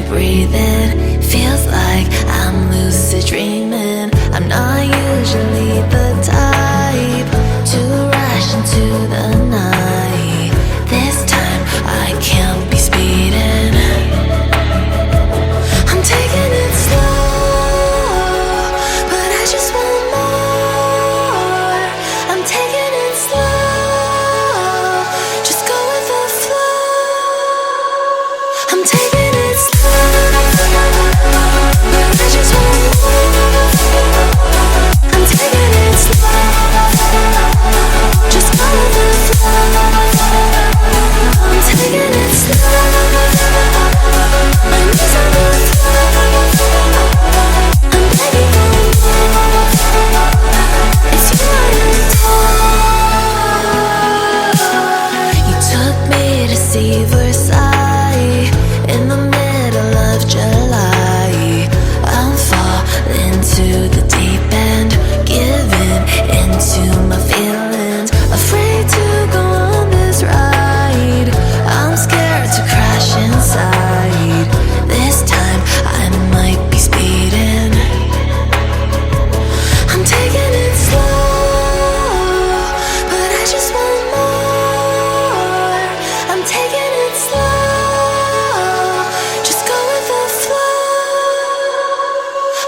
breathing. Feels like I'm lucid dreaming. I'm not usually the type to rush into the night. This time I can't be speeding. I'm taking it slow, but I just want more. I'm taking it slow, just go with the flow. I'm taking it slow, but I just want more. I'm taking it slow, just go with the flow. I'm taking it slow, my knees on the floor. I'm begging for more. It's you I adore. You took me to see Versailles in the middle of July. I'll fall into the deep end, giving into my feelings. Afraid to go on this ride. I'm scared to crash inside. This time I might be speeding. I'm taking it slow, but I just want more. I'm taking it slow, just go with the flow.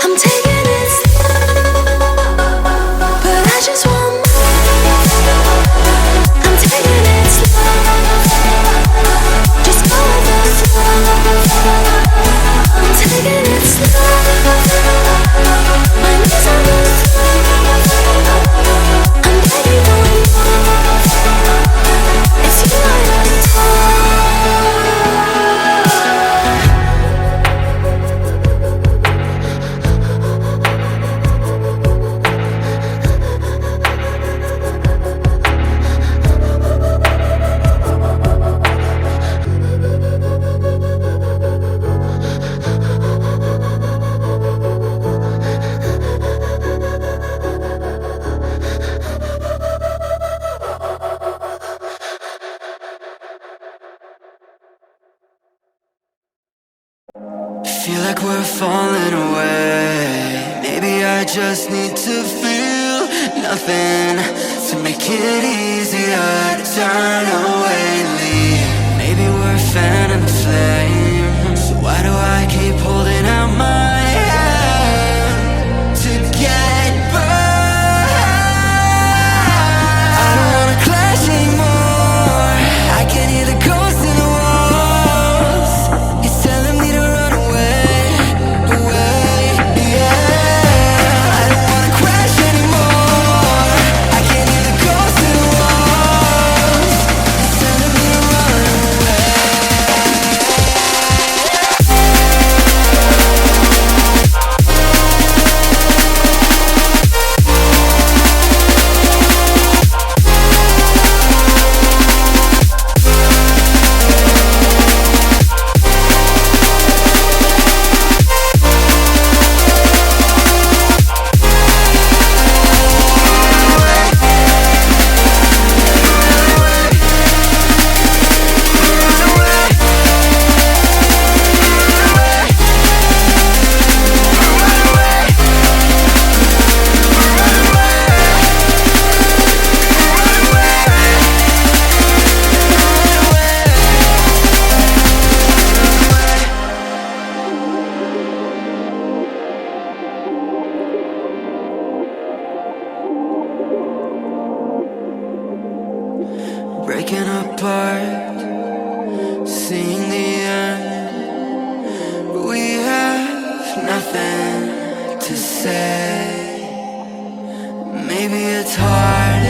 I'm taking it slow, but I just want more. I'm taking it slow, just go with the flow. I'm taking it slow, my knees on the floor. I'm begging for more. It's you I Feel like we're falling away. Maybe I just need to feel nothing to make it easier to turn away and leave. Maybe we're fanning the flame, so why do I keep holding out my hand to get burned? I don't wanna clash anymore. I can hear the ghosts in the walls. It's telling me to run away, yeah. I don't wanna crash anymore. I can hear the ghosts in the walls. It's telling me to run away. Breaking apart, seeing the end. We have nothing to say. Maybe it's hard